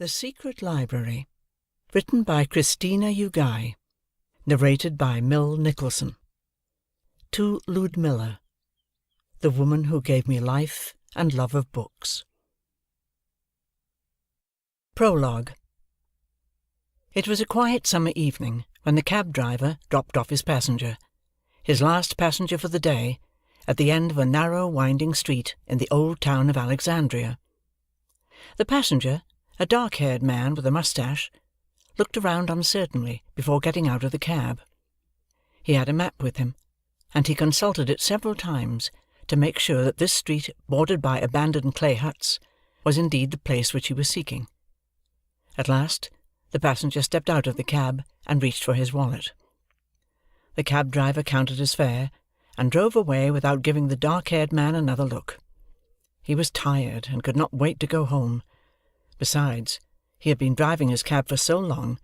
The Secret Library, written by Christina Uguay, narrated by Mill Nicholson. To Ludmilla, the woman who gave me life and love of books. Prologue. It was a quiet summer evening when the cab-driver dropped off his passenger, his last passenger for the day, at the end of a narrow winding street in the old town of Alexandria. The passenger, a dark-haired man with a moustache, looked around uncertainly before getting out of the cab. He had a map with him, and he consulted it several times to make sure that this street, bordered by abandoned clay huts, was indeed the place which he was seeking. At last, the passenger stepped out of the cab and reached for his wallet. The cab-driver counted his fare, and drove away without giving the dark-haired man another look. He was tired, and could not wait to go home. Besides, he had been driving his cab for so long,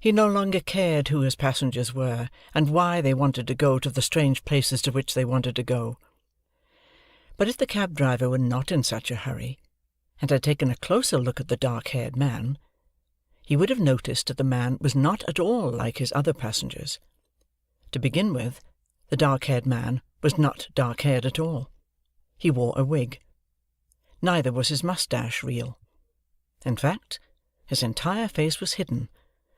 he no longer cared who his passengers were, and why they wanted to go to the strange places to which they wanted to go. But if the cab-driver were not in such a hurry, and had taken a closer look at the dark-haired man, he would have noticed that the man was not at all like his other passengers. To begin with, the dark-haired man was not dark-haired at all. He wore a wig. Neither was his moustache real. In fact, his entire face was hidden,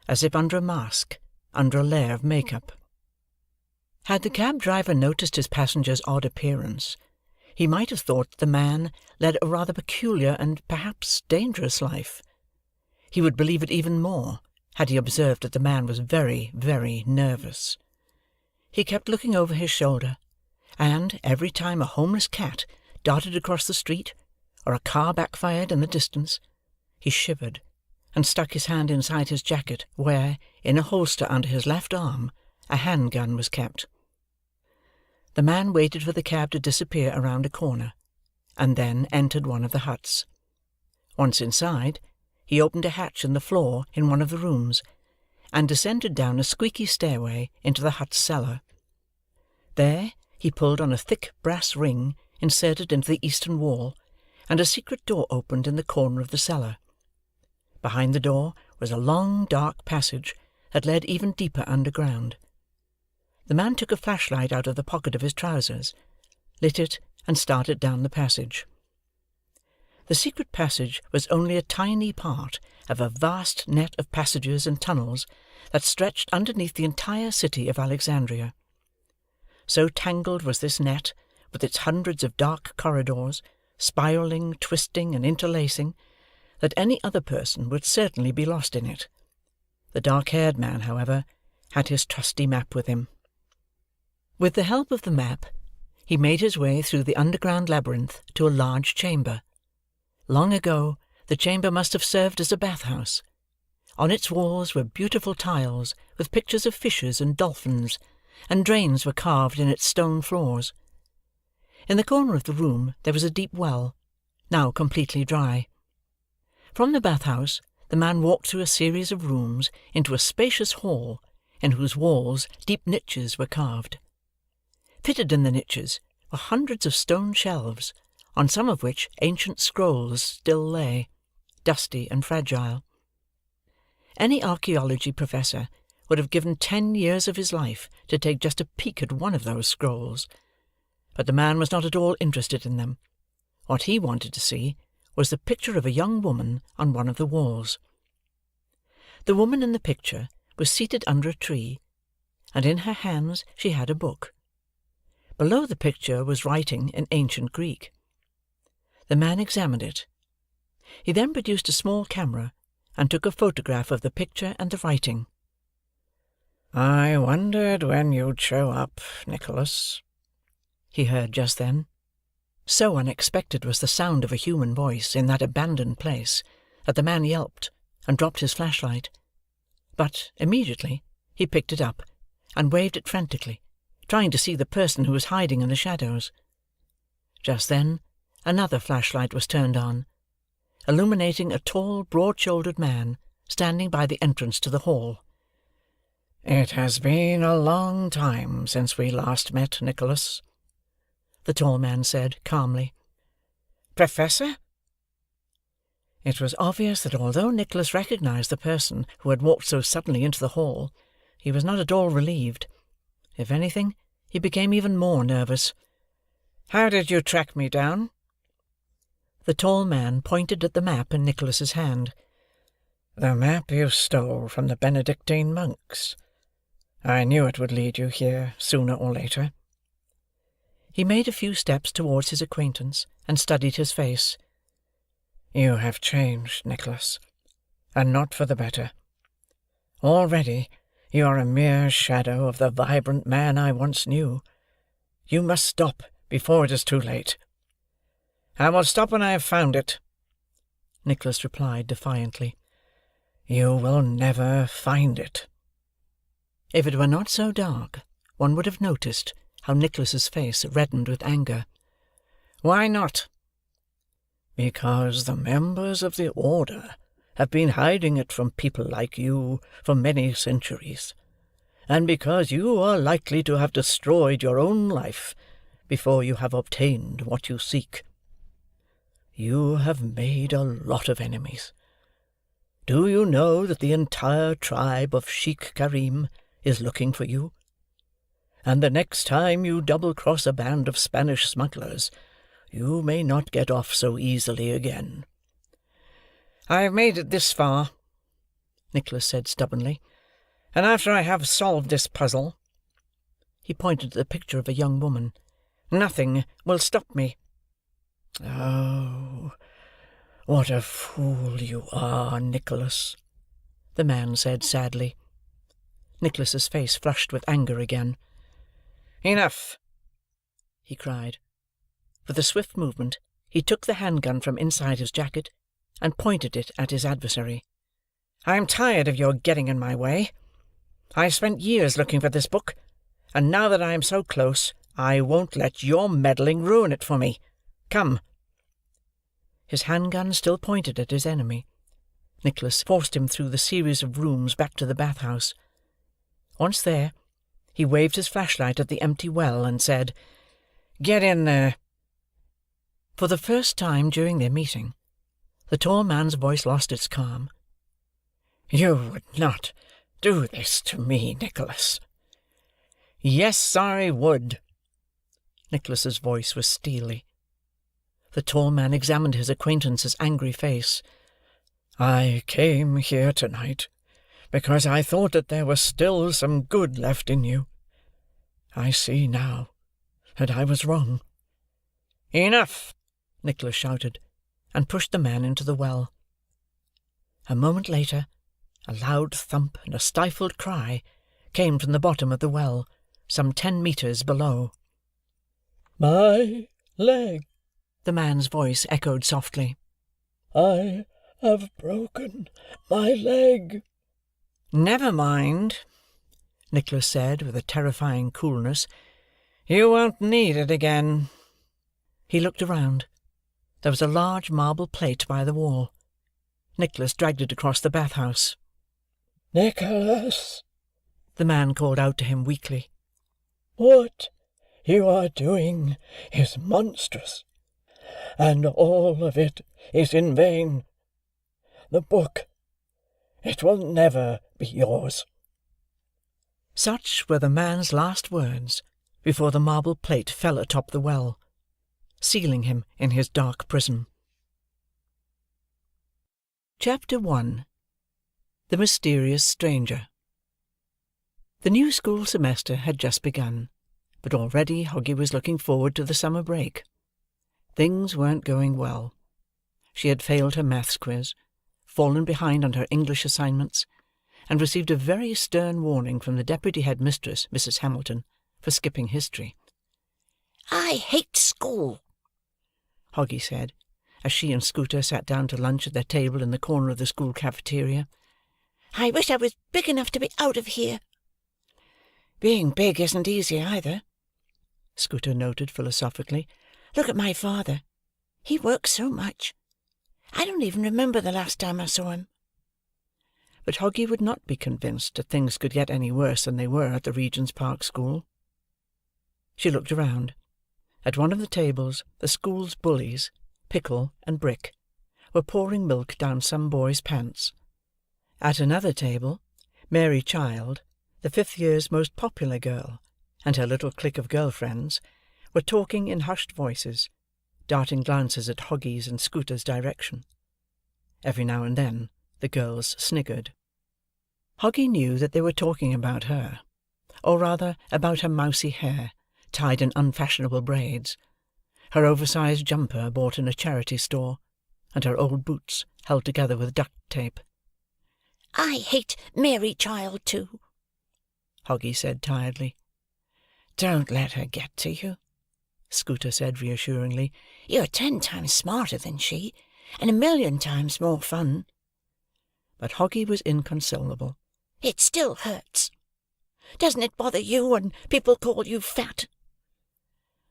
as if under a mask, under a layer of make-up. Had the cab-driver noticed his passenger's odd appearance, he might have thought the man led a rather peculiar and perhaps dangerous life. He would believe it even more, had he observed that the man was very, very nervous. He kept looking over his shoulder, and, every time a homeless cat darted across the street, or a car backfired in the distance, he shivered, and stuck his hand inside his jacket, where, in a holster under his left arm, a handgun was kept. The man waited for the cab to disappear around a corner, and then entered one of the huts. Once inside, he opened a hatch in the floor in one of the rooms, and descended down a squeaky stairway into the hut's cellar. There, he pulled on a thick brass ring inserted into the eastern wall, and a secret door opened in the corner of the cellar. Behind the door was a long dark passage that led even deeper underground. The man took a flashlight out of the pocket of his trousers, lit it, and started down the passage. The secret passage was only a tiny part of a vast net of passages and tunnels that stretched underneath the entire city of Alexandria. So tangled was this net, with its hundreds of dark corridors, spiralling, twisting, and interlacing, that any other person would certainly be lost in it. The dark-haired man, however, had his trusty map with him. With the help of the map, he made his way through the underground labyrinth to a large chamber. Long ago, the chamber must have served as a bath-house. On its walls were beautiful tiles with pictures of fishes and dolphins, and drains were carved in its stone floors. In the corner of the room there was a deep well, now completely dry. From the bath-house, the man walked through a series of rooms into a spacious hall, in whose walls deep niches were carved. Fitted in the niches were hundreds of stone shelves, on some of which ancient scrolls still lay, dusty and fragile. Any archaeology professor would have given 10 years of his life to take just a peek at one of those scrolls, but the man was not at all interested in them. What he wanted to see was the picture of a young woman on one of the walls. The woman in the picture was seated under a tree, and in her hands she had a book. Below the picture was writing in ancient Greek. The man examined it. He then produced a small camera, and took a photograph of the picture and the writing. "I wondered when you'd show up, Nicholas," he heard just then. So unexpected was the sound of a human voice in that abandoned place, that the man yelped, and dropped his flashlight. But, immediately, he picked it up, and waved it frantically, trying to see the person who was hiding in the shadows. Just then, another flashlight was turned on, illuminating a tall, broad-shouldered man, standing by the entrance to the hall. "It has been a long time since we last met, Nicholas," the tall man said, calmly. "Professor?" It was obvious that although Nicholas recognised the person who had walked so suddenly into the hall, he was not at all relieved. If anything, he became even more nervous. "How did you track me down?" The tall man pointed at the map in Nicholas's hand. "The map you stole from the Benedictine monks. I knew it would lead you here, sooner or later." He made a few steps towards his acquaintance, and studied his face. "You have changed, Nicholas, and not for the better. Already you are a mere shadow of the vibrant man I once knew. You must stop before it is too late." "I will stop when I have found it," Nicholas replied defiantly. "You will never find it." If it were not so dark, one would have noticed how Nicholas's face reddened with anger. "Why not?" "Because the members of the order have been hiding it from people like you for many centuries, and because you are likely to have destroyed your own life before you have obtained what you seek. You have made a lot of enemies. Do you know that the entire tribe of Sheik Karim is looking for you? And the next time you double-cross a band of Spanish smugglers, you may not get off so easily again." "I have made it this far," Nicholas said stubbornly, "and after I have solved this puzzle," he pointed to the picture of a young woman, "nothing will stop me." "Oh, what a fool you are, Nicholas," the man said sadly. Nicholas's face flushed with anger again. "Enough!" he cried. With a swift movement, he took the handgun from inside his jacket, and pointed it at his adversary. "I am tired of your getting in my way. I spent years looking for this book, and now that I am so close, I won't let your meddling ruin it for me. Come!" His handgun still pointed at his enemy. Nicholas forced him through the series of rooms back to the bath-house. Once there, he waved his flashlight at the empty well, and said, "Get in there." For the first time during their meeting, the tall man's voice lost its calm. "You would not do this to me, Nicholas." "Yes, I would." Nicholas's voice was steely. The tall man examined his acquaintance's angry face. "I came here tonight because I thought that there was still some good left in you. I see now that I was wrong." "Enough!" Nicholas shouted, and pushed the man into the well. A moment later, a loud thump and a stifled cry came from the bottom of the well, some 10 meters below. "My leg," the man's voice echoed softly. "I have broken my leg." "Never mind," Nicholas said, with a terrifying coolness. "You won't need it again." He looked around. There was a large marble plate by the wall. Nicholas dragged it across the bath-house. "Nicholas," the man called out to him weakly. "what you are doing is monstrous, and all of it is in vain. The book, it will never be yours." Such were the man's last words before the marble plate fell atop the well, sealing him in his dark prison. Chapter 1. The Mysterious Stranger. The new school semester had just begun, but already Hoggy was looking forward to the summer break. Things weren't going well. She had failed her maths quiz, fallen behind on her English assignments, and received a very stern warning from the deputy headmistress, Mrs. Hamilton, for skipping history. "I hate school," Hoggy said, as she and Scooter sat down to lunch at their table in the corner of the school cafeteria. "I wish I was big enough to be out of here." "Being big isn't easy, either," Scooter noted philosophically. "Look at my father. He works so much. I don't even remember the last time I saw him." But Hoggy would not be convinced that things could get any worse than they were at the Regent's Park School. She looked around. At one of the tables, the school's bullies, Pickle and Brick, were pouring milk down some boy's pants. At another table, Mary Child, the 5th year's most popular girl, and her little clique of girl friends, were talking in hushed voices, darting glances at Hoggy's and Scooter's direction. Every now and then the girls sniggered. Hoggy knew that they were talking about her, or rather about her mousy hair, tied in unfashionable braids, her oversized jumper bought in a charity store, and her old boots held together with duct tape. "I hate Mary Child too," Hoggy said tiredly. "Don't let her get to you," Scooter said reassuringly. "You're 10 times smarter than she, and 1,000,000 times more fun." But Hoggy was inconsolable. "It still hurts. Doesn't it bother you when people call you fat?"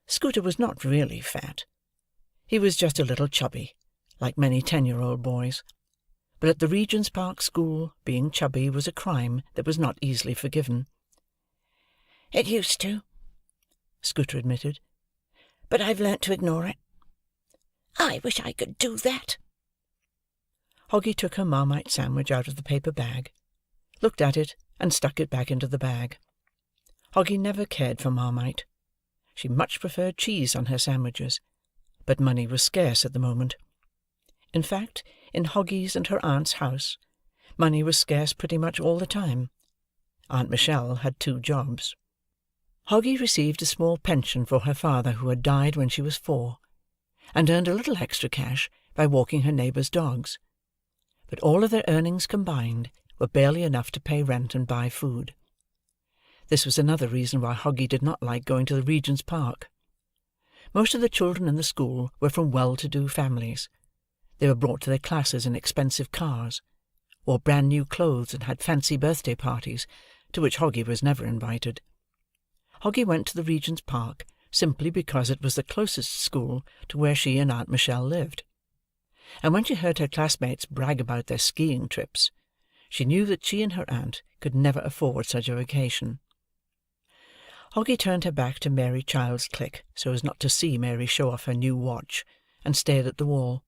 Scooter was not really fat. He was just a little chubby, like many 10-year-old boys. But at the Regent's Park School, being chubby was a crime that was not easily forgiven. "It used to," Scooter admitted, "but I've learnt to ignore it. I wish I could do that." Hoggy took her Marmite sandwich out of the paper bag, looked at it, and stuck it back into the bag. Hoggy never cared for Marmite. She much preferred cheese on her sandwiches, but money was scarce at the moment. In fact, in Hoggy's and her aunt's house, money was scarce pretty much all the time. Aunt Michelle had 2 jobs. Hoggy received a small pension for her father who had died when she was 4, and earned a little extra cash by walking her neighbours' dogs. But all of their earnings combined were barely enough to pay rent and buy food. This was another reason why Hoggy did not like going to the Regent's Park. Most of the children in the school were from well-to-do families. They were brought to their classes in expensive cars, wore brand-new clothes and had fancy birthday parties, to which Hoggy was never invited. Hoggy went to the Regent's Park simply because it was the closest school to where she and Aunt Michelle lived. And when she heard her classmates brag about their skiing trips, she knew that she and her aunt could never afford such a vacation. Hoggy turned her back to Mary Child's clique so as not to see Mary show off her new watch, and stared at the wall.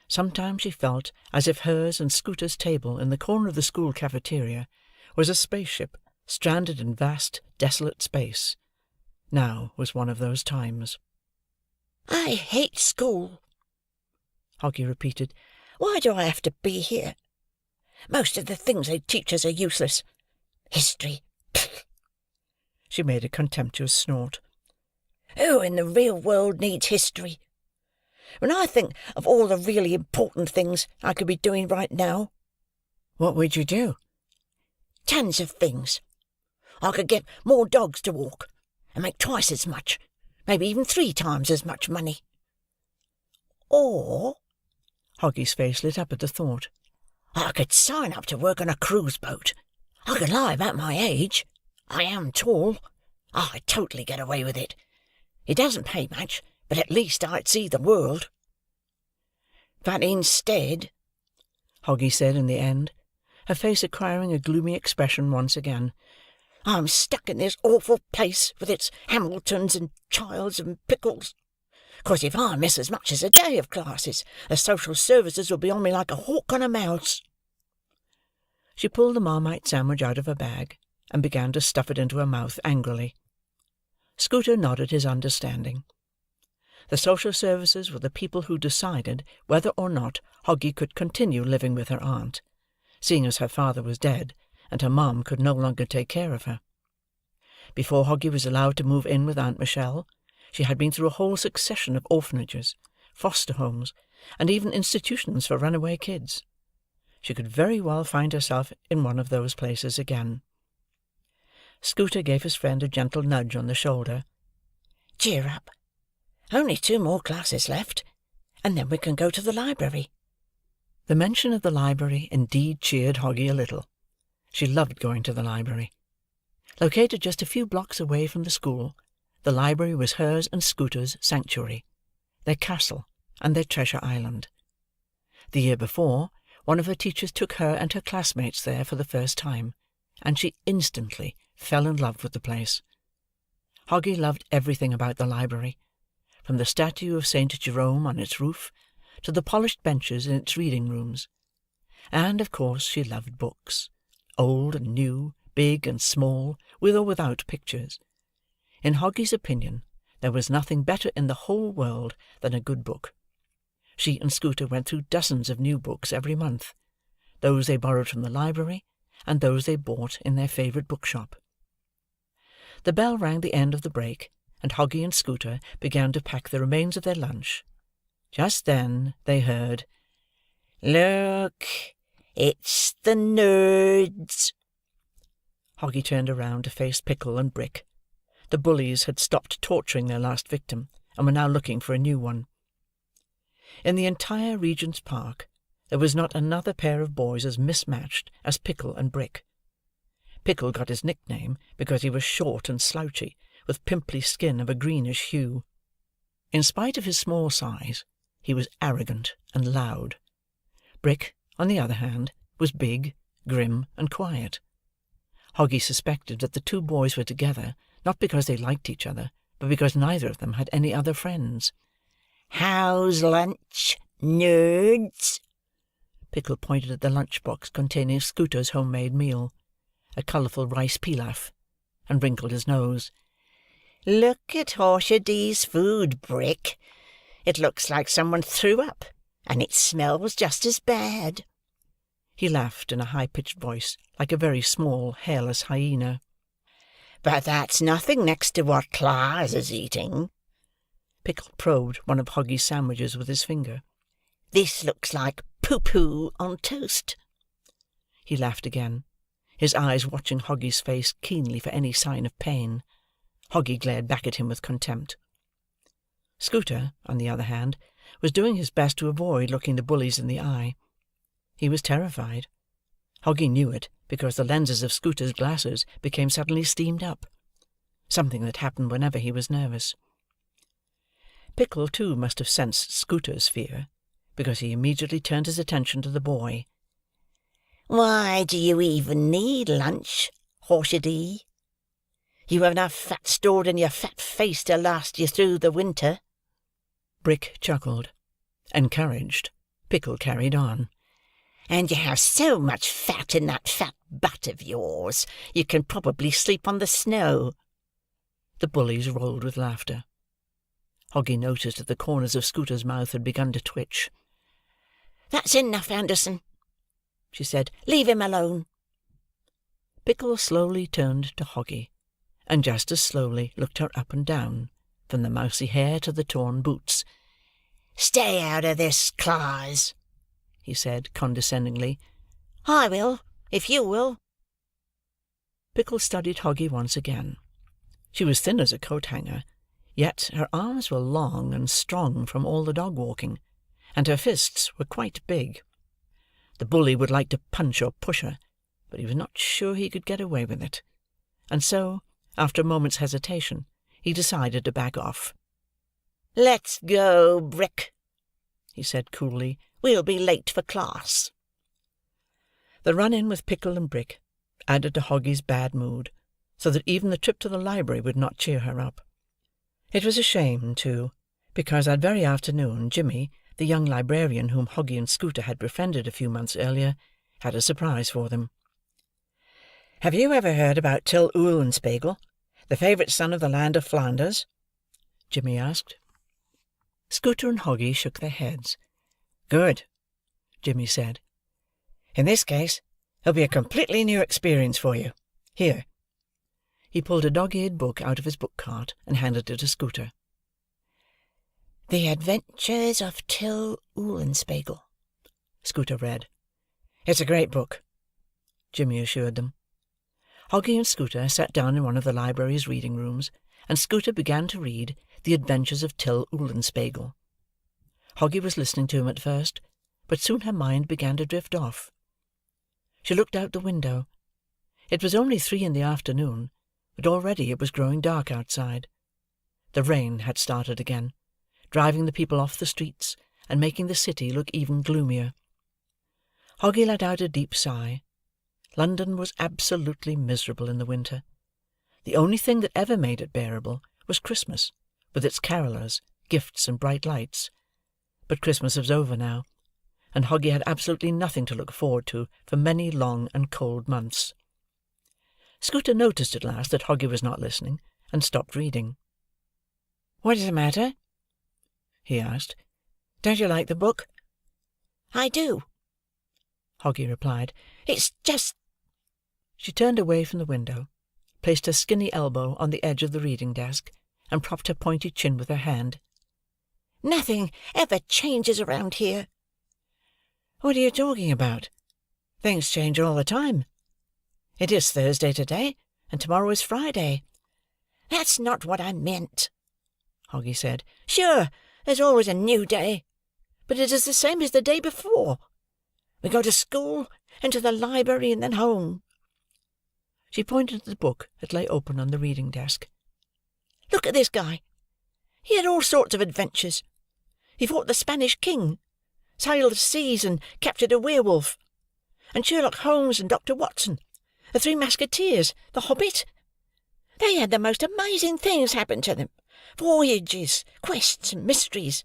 Sometimes she felt as if hers and Scooter's table in the corner of the school cafeteria was a spaceship stranded in vast, desolate space. Now was one of those times. "I hate school," Hoggy repeated. "Why do I have to be here? Most of the things they teach us are useless. History. Pfft." She made a contemptuous snort. "Who in the real world needs history? When I think of all the really important things I could be doing right now—" "What would you do?" "Tons of things. I could get more dogs to walk, and make twice as much, maybe even 3 times as much money. Or," Hoggy's face lit up at the thought, "I could sign up to work on a cruise boat. I could lie about my age. I am tall. I'd totally get away with it. It doesn't pay much, but at least I'd see the world. But instead," Hoggy said in the end, her face acquiring a gloomy expression once again, "I'm stuck in this awful place with its Hamiltons and Childs and Pickles. 'Cause if I miss as much as a day of classes, the social services will be on me like a hawk on a mouse." She pulled the Marmite sandwich out of her bag, and began to stuff it into her mouth angrily. Scooter nodded his understanding. The social services were the people who decided whether or not Hoggy could continue living with her aunt, seeing as her father was dead, and her mom could no longer take care of her. Before Hoggy was allowed to move in with Aunt Michelle, she had been through a whole succession of orphanages, foster homes, and even institutions for runaway kids. She could very well find herself in one of those places again. Scooter gave his friend a gentle nudge on the shoulder. "Cheer up. Only 2 more classes left, and then we can go to the library." The mention of the library indeed cheered Hoggy a little. She loved going to the library. Located just a few blocks away from the school, the library was hers and Scooter's sanctuary, their castle and their treasure island. The year before, one of her teachers took her and her classmates there for the first time, and she instantly fell in love with the place. Hoggy loved everything about the library, from the statue of Saint Jerome on its roof, to the polished benches in its reading rooms. And, of course, she loved books, old and new, big and small, with or without pictures. In Hoggy's opinion, there was nothing better in the whole world than a good book. She and Scooter went through dozens of new books every month, those they borrowed from the library, and those they bought in their favourite bookshop. The bell rang the end of the break, and Hoggy and Scooter began to pack the remains of their lunch. Just then they heard, "Look, it's the nerds." Hoggy turned around to face Pickle and Brick. The bullies had stopped torturing their last victim, and were now looking for a new one. In the entire Regent's Park, there was not another pair of boys as mismatched as Pickle and Brick. Pickle got his nickname because he was short and slouchy, with pimply skin of a greenish hue. In spite of his small size, he was arrogant and loud. Brick, on the other hand, was big, grim, and quiet. Hoggy suspected that the two boys were together, not because they liked each other, but because neither of them had any other friends. "How's lunch, nerds?" Pickle pointed at the lunch-box containing Scooter's homemade meal, a colourful rice pilaf, and wrinkled his nose. "Look at Horshady's food, Brick. It looks like someone threw up, and it smells just as bad." He laughed in a high-pitched voice, like a very small, hairless hyena. "But that's nothing next to what Claus is eating." Pickle probed one of Hoggy's sandwiches with his finger. "This looks like poo-poo on toast." He laughed again, his eyes watching Hoggy's face keenly for any sign of pain. Hoggy glared back at him with contempt. Scooter, on the other hand, was doing his best to avoid looking the bullies in the eye. He was terrified. Hoggy knew it, because the lenses of Scooter's glasses became suddenly steamed up, something that happened whenever he was nervous. Pickle, too, must have sensed Scooter's fear, because he immediately turned his attention to the boy. "Why do you even need lunch, Horsady? You have enough fat stored in your fat face to last you through the winter." Brick chuckled. Encouraged, Pickle carried on. "And you have so much fat in that fat butt of yours, you can probably sleep on the snow." The bullies rolled with laughter. Hoggy noticed that the corners of Scooter's mouth had begun to twitch. "That's enough, Anderson," she said. "Leave him alone." Pickle slowly turned to Hoggy, and just as slowly looked her up and down, from the mousy hair to the torn boots. "Stay out of this, Claus," he said, condescendingly. "I will, if you will." Pickle studied Hoggy once again. She was thin as a coat-hanger, yet her arms were long and strong from all the dog-walking, and her fists were quite big. The bully would like to punch or push her, but he was not sure he could get away with it, and so, after a moment's hesitation, he decided to back off. "Let's go, Brick," he said coolly. "We'll be late for class." The run-in with Pickle and Brick added to Hoggy's bad mood, so that even the trip to the library would not cheer her up. It was a shame, too, because that very afternoon Jimmy, the young librarian whom Hoggy and Scooter had befriended a few months earlier, had a surprise for them. "Have you ever heard about Till Eulenspiegel, the favourite son of the land of Flanders?" Jimmy asked. Scooter and Hoggy shook their heads. "Good," Jimmy said. "In this case, it'll be a completely new experience for you. Here." He pulled a dog-eared book out of his book-cart and handed it to Scooter. "The Adventures of Till Eulenspiegel," Scooter read. "It's a great book," Jimmy assured them. Hoggy and Scooter sat down in one of the library's reading rooms, and Scooter began to read The Adventures of Till Eulenspiegel. Hoggy was listening to him at first, but soon her mind began to drift off. She looked out the window. It was only 3 in the afternoon, but already it was growing dark outside. The rain had started again, driving the people off the streets, and making the city look even gloomier. Hoggy let out a deep sigh. London was absolutely miserable in the winter. The only thing that ever made it bearable was Christmas, with its carolers, gifts, and bright lights. But Christmas was over now, and Hoggy had absolutely nothing to look forward to for many long and cold months. Scooter noticed at last that Hoggy was not listening, and stopped reading. "What is the matter?" he asked. "Don't you like the book?" "I do," Hoggy replied. "It's just—" She turned away from the window, placed her skinny elbow on the edge of the reading desk, and propped her pointy chin with her hand. "Nothing ever changes around here." "What are you talking about? Things change all the time. It is Thursday today, and tomorrow is Friday." "That's not what I meant," Hoggy said. "Sure, there's always a new day, but it is the same as the day before. We go to school, and to the library, and then home." She pointed to the book that lay open on the reading desk. "Look at this guy. He had all sorts of adventures. He fought the Spanish king, sailed the seas, and captured a werewolf. And Sherlock Holmes and Dr. Watson, the Three Musketeers, the Hobbit. They had the most amazing things happen to them. Voyages, quests, and mysteries.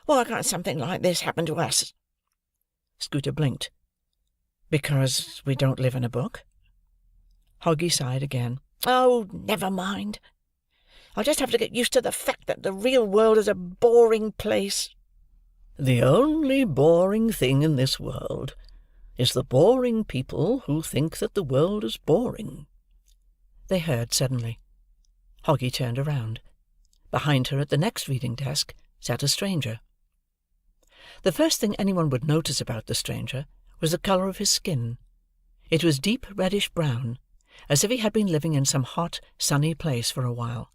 Why can't something like this happen to us?" Scooter blinked. "Because we don't live in a book?" Hoggy sighed again. "Oh, never mind. I'll just have to get used to the fact that the real world is a boring place." "The only boring thing in this world is the boring people who think that the world is boring," they heard suddenly. Hoggy turned around. Behind her at the next reading desk sat a stranger. The first thing anyone would notice about the stranger was the colour of his skin. It was deep reddish-brown, as if he had been living in some hot, sunny place for a while.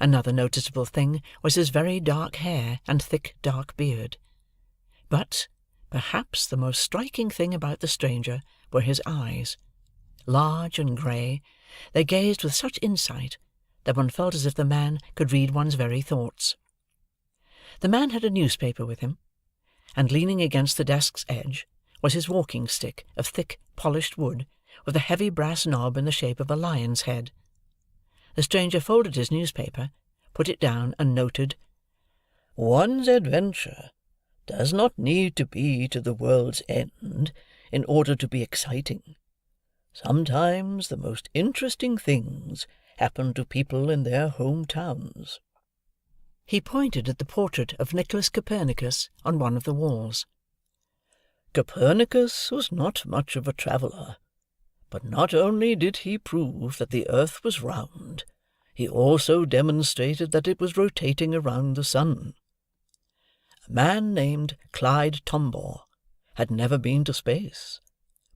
Another noticeable thing was his very dark hair and thick dark beard. But, perhaps the most striking thing about the stranger were his eyes. Large and grey, they gazed with such insight that one felt as if the man could read one's very thoughts. The man had a newspaper with him, and leaning against the desk's edge was his walking-stick of thick, polished wood, with a heavy brass knob in the shape of a lion's head. The stranger folded his newspaper, put it down, and noted, "One's adventure does not need to be to the world's end in order to be exciting. Sometimes the most interesting things happen to people in their home towns." He pointed at the portrait of Nicholas Copernicus on one of the walls. "Copernicus was not much of a traveller, but not only did he prove that the earth was round, he also demonstrated that it was rotating around the sun. A man named Clyde Tombaugh had never been to space,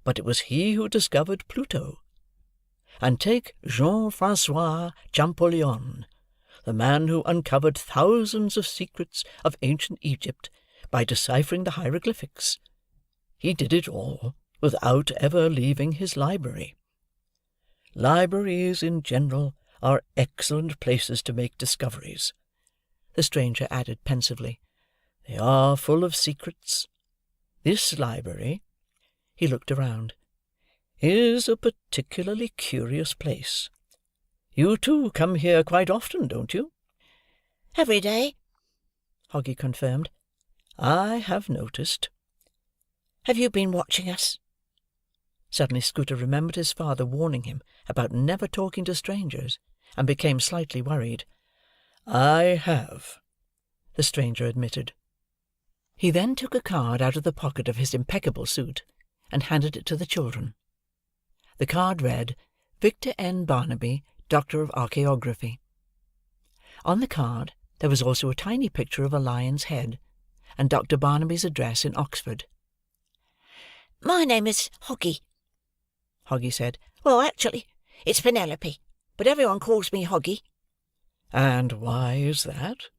but it was he who discovered Pluto. And take Jean-Francois Champollion, the man who uncovered thousands of secrets of ancient Egypt by deciphering the hieroglyphics. He did it all without ever leaving his library. Libraries in general are excellent places to make discoveries," the stranger added pensively. "They are full of secrets. This library," he looked around, "is a particularly curious place. You too come here quite often, don't you?" "Every day," Hoggy confirmed. "I have noticed." "Have you been watching us?" Suddenly Scooter remembered his father warning him about never talking to strangers, and became slightly worried. "I have," the stranger admitted. He then took a card out of the pocket of his impeccable suit, and handed it to the children. The card read, "Victor N. Barnaby, Doctor of Archaeography." On the card there was also a tiny picture of a lion's head, and Dr. Barnaby's address in Oxford. "My name is Hoggy," Hoggy said. "Well, actually, it's Penelope, but everyone calls me Hoggy." "And why is that?"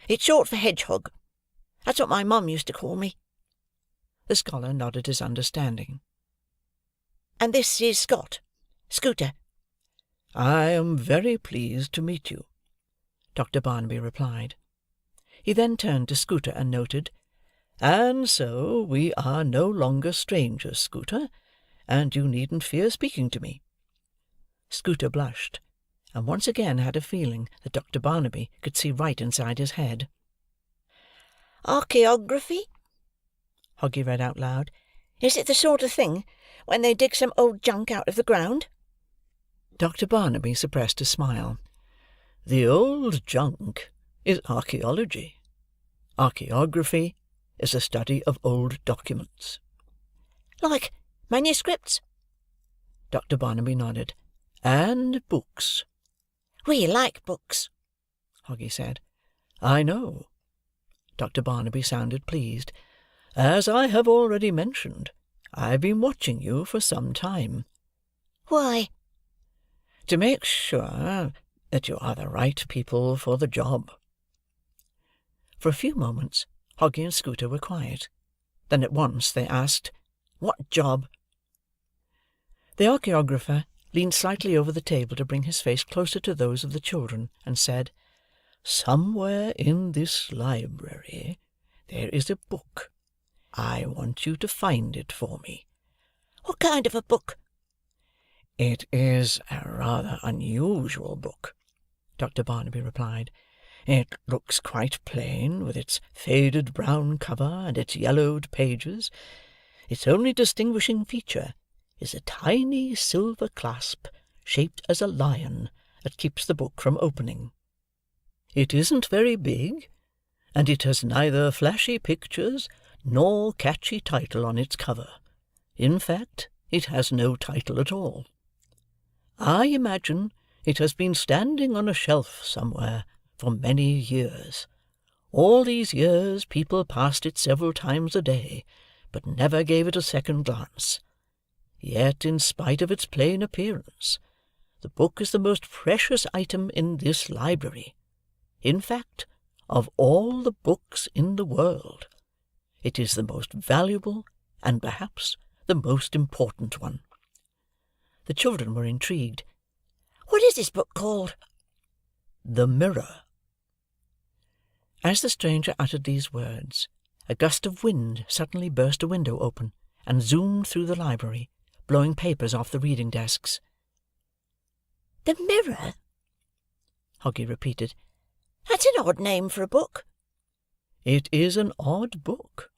"It's short for hedgehog. That's what my mum used to call me." The scholar nodded his understanding. "And this is Scooter." "I am very pleased to meet you," Dr. Barnaby replied. He then turned to Scooter and noted, "And so we are no longer strangers, Scooter, and you needn't fear speaking to me." Scooter blushed, and once again had a feeling that Dr. Barnaby could see right inside his head. Archaeography? Hoggy read out loud. Is it the sort of thing when they dig some old junk out of the ground? Dr. Barnaby suppressed a smile. The old junk is archaeology. Archaeography is the study of old documents. Like manuscripts? Dr. Barnaby nodded. And books. We like books, Hoggy said. I know. Dr. Barnaby sounded pleased. As I have already mentioned, I've been watching you for some time. Why? To make sure that you are the right people for the job. For a few moments, Hoggy and Scooter were quiet. Then at once they asked, What job? The archaeographer leaned slightly over the table to bring his face closer to those of the children, and said, Somewhere in this library there is a book. I want you to find it for me. What kind of a book? It is a rather unusual book, Dr. Barnaby replied. It looks quite plain, with its faded brown cover and its yellowed pages. Its only distinguishing feature is a tiny silver clasp shaped as a lion that keeps the book from opening. It isn't very big, and it has neither flashy pictures nor catchy title on its cover. In fact, it has no title at all. I imagine it has been standing on a shelf somewhere for many years. All these years people passed it several times a day, but never gave it a second glance. Yet, in spite of its plain appearance, the book is the most precious item in this library. In fact, of all the books in the world, it is the most valuable and perhaps the most important one. The children were intrigued. What is this book called? The Mirror. As the stranger uttered these words, a gust of wind suddenly burst a window open and zoomed through the library, blowing papers off the reading desks. The Mirror? Hoggy repeated. That's an odd name for a book. It is an odd book,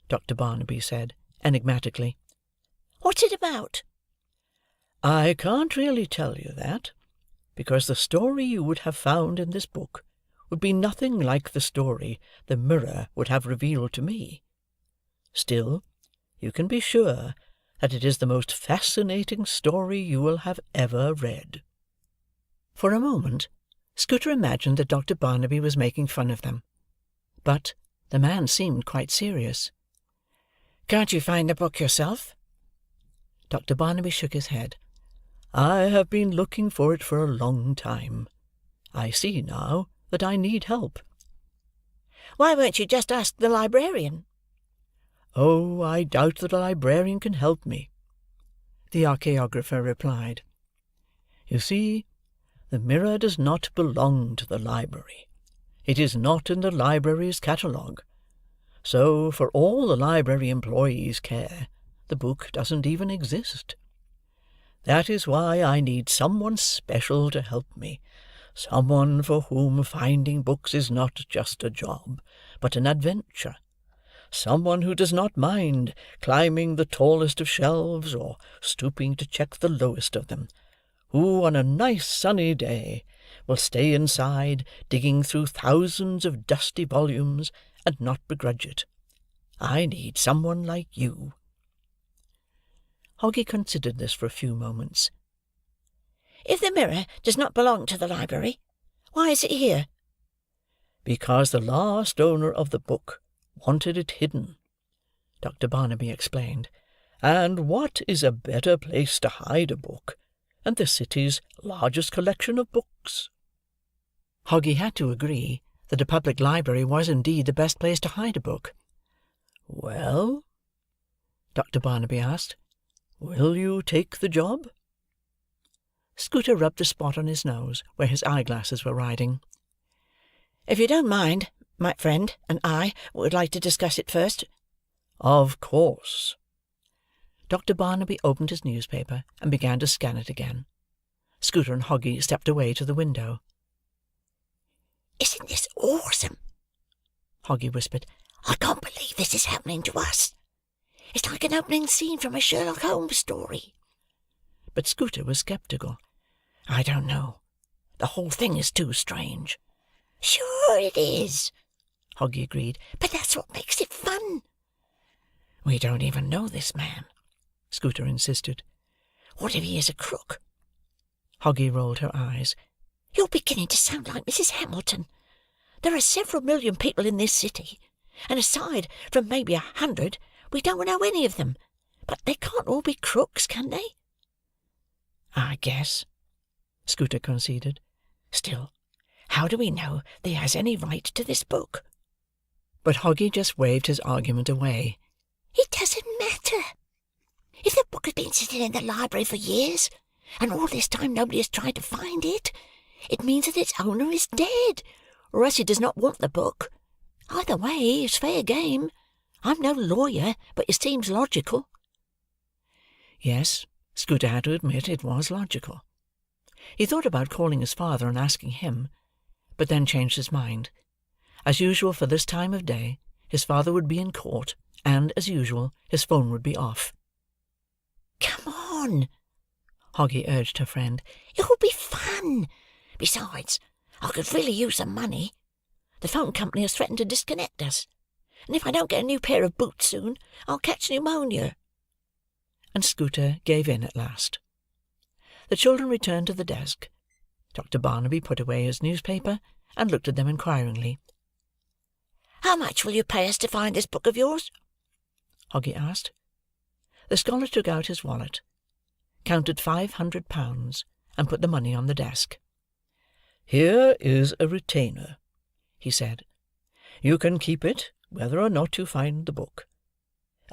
Dr. Barnaby said, enigmatically. What's it about? I can't really tell you that, because the story you would have found in this book would be nothing like the story the mirror would have revealed to me. Still, you can be sure that it is the most fascinating story you will have ever read. For a moment, Scooter imagined that Dr. Barnaby was making fun of them. But the man seemed quite serious. Can't you find the book yourself? Dr. Barnaby shook his head. I have been looking for it for a long time. I see now that I need help. Why won't you just ask the librarian? Oh, I doubt that a librarian can help me, the archaeographer replied. You see, the mirror does not belong to the library. It is not in the library's catalogue. So, for all the library employees care, the book doesn't even exist. That is why I need someone special to help me, someone for whom finding books is not just a job, but an adventure, someone who does not mind climbing the tallest of shelves or stooping to check the lowest of them, who on a nice sunny day will stay inside digging through thousands of dusty volumes and not begrudge it. I need someone like you. Hoggy considered this for a few moments. If the mirror does not belong to the library, why is it here? Because the last owner of the book wanted it hidden, Dr. Barnaby explained. And what is a better place to hide a book than the city's largest collection of books? Hoggy had to agree that a public library was indeed the best place to hide a book. Well, Dr. Barnaby asked, will you take the job? Scooter rubbed the spot on his nose where his eyeglasses were riding. If you don't mind, my friend and I would like to discuss it first. Of course. Dr. Barnaby opened his newspaper and began to scan it again. Scooter and Hoggy stepped away to the window. Isn't this awesome? Hoggy whispered. "I can't believe this is happening to us. It's like an opening scene from a Sherlock Holmes story." But Scooter was sceptical. "I don't know. The whole thing is too strange." "Sure it is," Hoggy agreed. "but that's what makes it fun." "We don't even know this man," Scooter insisted. "What if he is a crook?" Hoggy rolled her eyes. "You're beginning to sound like Mrs. Hamilton. There are several million people in this city, and aside from maybe 100, we don't know any of them. But they can't all be crooks, can they?" "I guess," Scooter conceded. "Still, how do we know that he has any right to this book?" But Hoggy just waved his argument away. "It doesn't matter. If the book has been sitting in the library for years, and all this time nobody has tried to find it, it means that its owner is dead, or else he does not want the book. Either way, it's fair game. I'm no lawyer, but it seems logical." Yes, Scooter had to admit it was logical. He thought about calling his father and asking him, but then changed his mind. As usual for this time of day, his father would be in court, and, as usual, his phone would be off. "Come on," Hoggy urged her friend. "It'll be fun. Besides, I could really use some money. The phone company has threatened to disconnect us, and if I don't get a new pair of boots soon, I'll catch pneumonia." And Scooter gave in at last. The children returned to the desk. Dr. Barnaby put away his newspaper, and looked at them inquiringly. "How much will you pay us to find this book of yours?" Hoggy asked. The scholar took out his wallet, counted £500, and put the money on the desk. "Here is a retainer," he said. "You can keep it whether or not you find the book.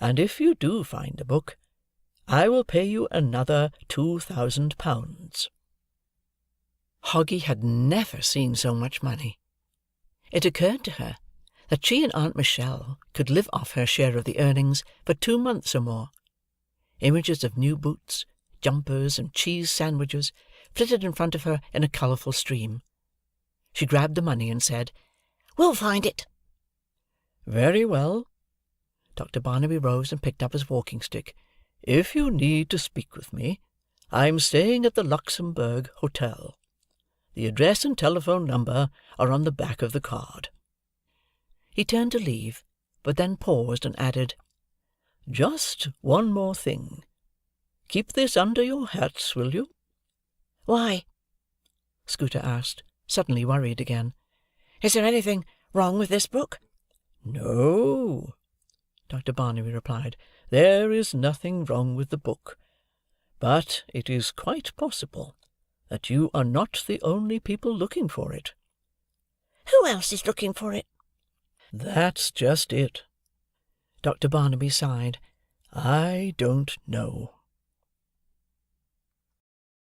And if you do find the book, I will pay you another £2,000. Hoggy had never seen so much money. It occurred to her that she and Aunt Michelle could live off her share of the earnings for 2 months or more. Images of new boots, jumpers, and cheese sandwiches flitted in front of her in a colourful stream. She grabbed the money and said, "We'll find it." "Very well." Dr. Barnaby rose and picked up his walking-stick. "If you need to speak with me, I'm staying at the Luxembourg Hotel. The address and telephone number are on the back of the card." He turned to leave, but then paused and added, "Just one more thing. Keep this under your hats, will you?" "Why?" Scooter asked, suddenly worried again. "Is there anything wrong with this book?" "No," Dr. Barnaby replied. "There is nothing wrong with the book. But it is quite possible that you are not the only people looking for it." "Who else is looking for it?" "That's just it." Dr. Barnaby sighed. "I don't know."